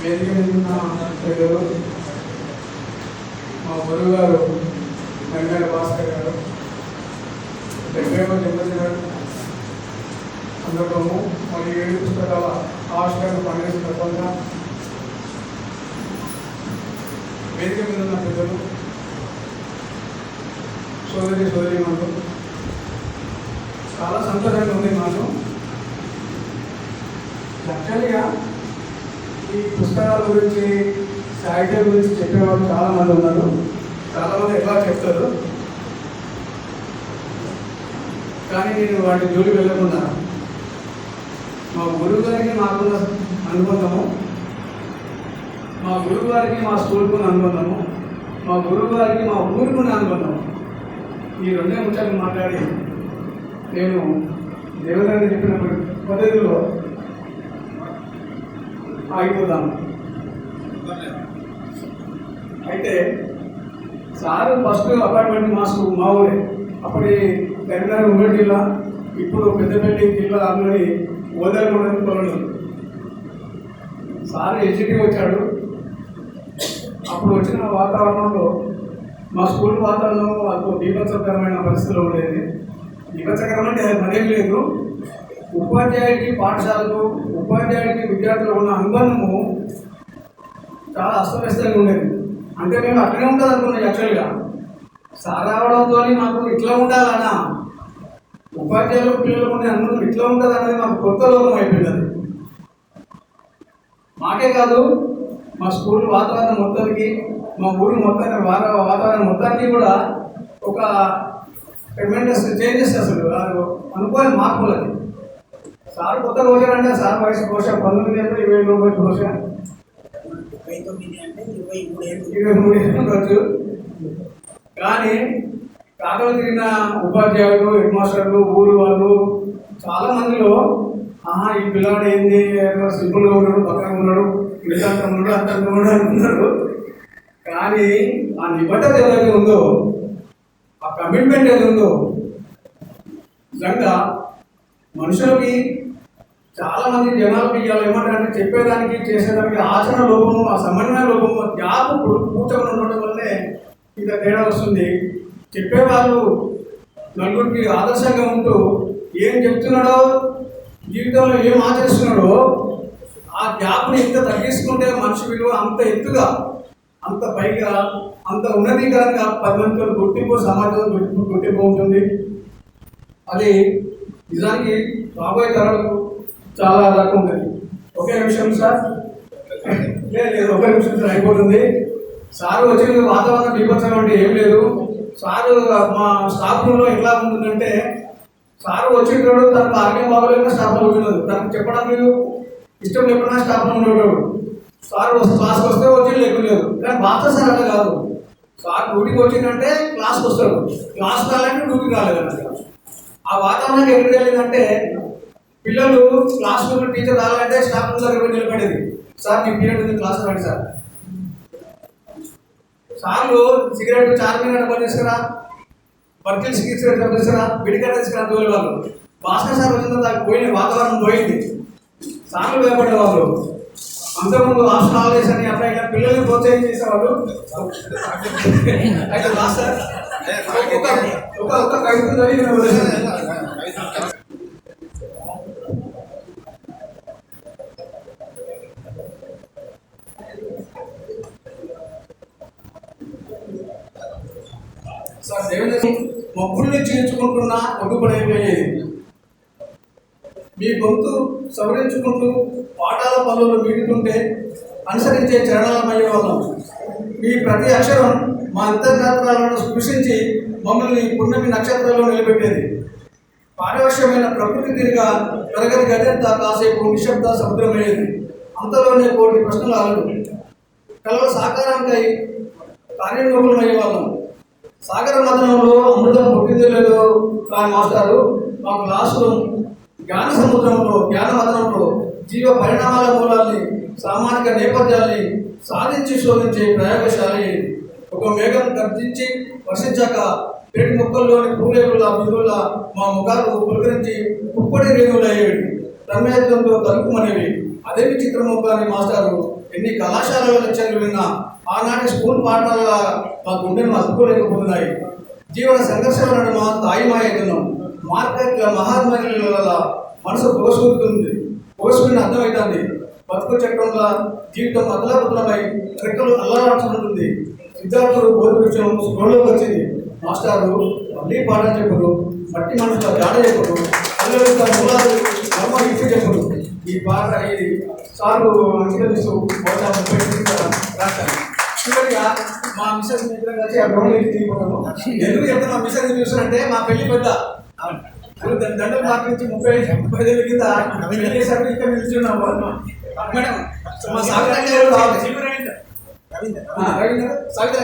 వేదిక మీద ఉన్న పెద్దలు, మా గురువు గారు గంగాల భాస్కర్ గారు 70వ జన్మదిన సందర్భము మరియు 7 పుస్తకాల ఆవిష్కరణ పండుగ సందర్భంగా వేదిక మీద ఉన్న పెద్దలు, సోదరీమణులు, చాలా సంతోషంగా ఉంది. మాకు యాక్చువల్గా ఈ పుస్తకాల గురించి, సాహిత్యం గురించి చెప్పేవాళ్ళు చాలామంది ఉన్నారు. చాలామంది ఎలా చెప్తారు, కానీ నేను వాటి జోలికి వెళ్ళకుండా మా గురువు గారికి నాకున్న అనుబంధము, మా గురువు గారికి మా స్కూల్కున్న అనుబంధము, మా గురువు గారికి మా ఊరుకున్న అనుబంధము, ఈ రెండే ముచ్చట్లు మాట్లాడి నేను దేవదాన్ని చెప్పిన పద్ధతిలో ఆగిపోతాను. అయితే సారు ఫస్ట్ అపార్ట్మెంట్ మా ఊరే. అప్పటి కరీంనగర్ ఉమ్మడి జిల్లా, ఇప్పుడు పెద్దపల్లి జిల్లా అన్నది ఓదాలకొండ. సార్ హెచ్డికి వచ్చాడు. అప్పుడు వచ్చిన వాతావరణంలో మా స్కూల్ వాతావరణంలో వాళ్ళకు బీభత్సకరమైన పరిస్థితులు ఉండేది. బీభత్సకరం అంటే మరేం లేదు, ఉపాధ్యాయుడికి పాఠశాలకు, ఉపాధ్యాయుడికి విద్యార్థులు ఉన్న అనుబంధము చాలా అస్తవ్యస్తంగా ఉండేది. అంటే మేము అట్లనే ఉంటుంది అనుకున్నాం. యాక్చువల్గా సార్ రావడంతో మాకు ఇట్లా ఉండాలన్నా, ఉపాధ్యాయులకు పిల్లలకు ఉండే అనుబంధం ఇట్లా ఉంటుంది అనేది మాకు కొత్త లోకం అయిపోయింది. మాకే కాదు, మా స్కూల్ వాతావరణం మొత్తానికి, మా ఊరు మొత్తానికి, వాతావరణం మొత్తానికి కూడా ఒక ట్రెమెండస్ చేంజెస్. అసలు అనుకోని మార్పులది. సార్ కొత్తగా వచ్చారంటే సార్ వయసు బహుశా 19 ఏళ్ళు, 20 వయసు బహుశా 23 ఏళ్ళు ఉండొచ్చు. కానీ కాకలు తిరిగిన ఉపాధ్యాయులు, హెడ్ మాస్టర్లు, ఊరు వాళ్ళు చాలా మందిలో ఈ పిల్లాడు ఏంది, సింపుల్గా ఉన్నాడు, పక్కన ఉన్నాడు, ఇదంతా ఉన్నాడు, అంత ఉన్నాడు అనుకున్నారు. కానీ ఆ నిబద్ధత ఏదైతే ఉందో, ఆ కమిట్మెంట్ ఏది ఉందో, నిజంగా మనుషులకి చాలా మంది జనాలకి ఇవాళ ఏమంటారంటే చెప్పేదానికి చేసేదానికి ఆచరణ లోపము, ఆ సమన్వయ లోపము, గ్యాప్ కూర్చొని ఉండడం వల్లనే ఇంకా తేడా వస్తుంది. చెప్పేవాళ్ళు నలుగురికి ఆదర్శంగా ఉంటూ ఏం చెప్తున్నాడో, జీవితంలో ఏం ఆచరిస్తున్నాడో ఆ గ్యాప్ని ఎంత తగ్గించుకుంటే మనిషి విలువ అంత ఎత్తుగా, అంత పైగా, అంత ఉన్నతీకరంగా 10 మందితో గుర్తింపు, సమాజంలో గుర్తింపు ఉంటుంది. అది నిజానికి రాబోయే తరాలకు చాలా రకం ఉంటుంది. ఒకే నిమిషం సార్, లేదు ఒకే నిమిషం సార్ అయిపోతుంది. సారు వచ్చిన వాతావరణం బీభత్సం అంటే ఏం లేదు. సారు మా స్టాఫ్ రూమ్లో ఎట్లా ఉంటుందంటే, సారు వచ్చినప్పుడు తనకు ఆరోగ్యం బాగోలేక స్టాఫ్లో ఉంటున్నారు. తనకు చెప్పడానికి ఇష్టం లేకుండా స్టాఫ్లో ఉండేవాడు. సార్ క్లాస్కి వస్తే వచ్చి లేకులేదు. కానీ బాగా సార్ అట్లా కాదు. సార్ డ్యూటీకి వచ్చిందంటే క్లాస్కి వస్తాడు, క్లాస్ రాలంటే డ్యూటీకి రాలేదన్నమాట. ఆ వాతావరణం ఎక్కడికి వెళ్ళిందంటే, పిల్లలు క్లాస్ రూమ్లో టీచర్ రావాలంటే స్టాఫ్ రూమ్ దగ్గర నిలబడేది. సార్ మీ పీరియడ్ ఉంది, క్లాస్ రండి సార్. సార్లు సిగరెట్ చార్మింగ్ డబ్బా తీసుకురా, బర్కిల్ సిగరెట్ డబ్బా తీసుకురా, బిడికట్ట తీసుకురా తోలి వాళ్ళు. భాస్కర్ సార్ వచ్చిన దానికి పోయిన వాతావరణం పోయింది. సార్లు భయపడేవాళ్ళు. అంతకుముందు హాస్టల్ హాలిడేస్ అని అట్లా ఇలా పిల్లల్ని ప్రోత్సహించి చేసేవాళ్ళు. అయితే మాస్టర్ ఒక కవిత చదివి మొక్కుల్ని చీల్చుకుంటున్నా ఒడ్డుపడైపోయేది. మీ గొంతు సవరించుకుంటూ పాఠాల పనులు మీడుతుంటే అనుసరించే చరణాలమయ్యే వాళ్ళం. మీ ప్రతి అక్షరం మా అంతర్జాతరాలను స్పృశించి మమ్మల్ని పున్నమి నక్షత్రాల్లో నిలబెట్టేది. పారవశ్యమైన ప్రకృతి తిరిగా తరగతి గదంతా కాసేపు నిశ్శబ్ద సముద్రమయ్యేది. అంతలోనే కోటి ప్రశ్నలు అలలు. కళల సాకారానికై కార్యనిర్వహణమయ్యే వాళ్ళం. సాగర మదనంలో అమృతం పుట్టింది లేదో కానీ మాస్టారు మా క్లాస్ రూమ్ జ్ఞాన సముద్రంలో, జ్ఞాన మదనంలో జీవ పరిణామాల మూలాల్ని, సామాజిక నేపథ్యాల్ని సాధించి శోధించే ప్రయోగశాలి. ఒక మేఘం గర్జించి వర్షించాక పెరటి మొక్కల్లోని పూరేగుల బిందువుల మా ముఖాలు పులకరించి పుప్పటి రేణువులయ్యేవి. తన్మయత్వంతో తలుపుమనేవి. అదే విచిత్రము కానీ మాస్టారు ఎన్ని కళాశాలలో లెక్చర్లు విన్నా ఆనాటి స్కూల్ పాఠాల మా గుండెను అతుకోలేకపోతున్నాయి. జీవన సంఘర్షణ నడుమ తాయిమాయతున్నాం. మార్కెట్ల మహాత్మల మనసు పొగసుకుని అర్థమవుతుంది. బతుకు చక్రంలో జీవితం అదలాపుతలమై రెక్కలు అల్లాడుతుంటుంది. విద్యార్థులు బోధి విషయం స్కూల్లోకి వచ్చింది. మాస్టారు మళ్ళీ పాఠం చెప్పరు, మట్టి మనుషుల జాడ చెప్పరు, అల్లరిత మూలాలు మర్మ ఇచ్చి చెప్పరు. ఈ పాట ఇది సార్లు అంగీకరిస్తూ రాశాను. చివరిగా మా మిస్సెస్ మిత్రం కలిసి ఆ గ్రౌండ్ తీసుకున్నాము. ఎందుకు చెప్తాను మా మిస్సెస్ చూసానంటే మా పెళ్లి పెద్ద దండలు మార్పించి 30 ఏళ్ళ కింద వెళ్ళేసరికి ఇక్కడ నిల్చున్నాము. మేడం మా సాగిత రవీంద్ర సాగిత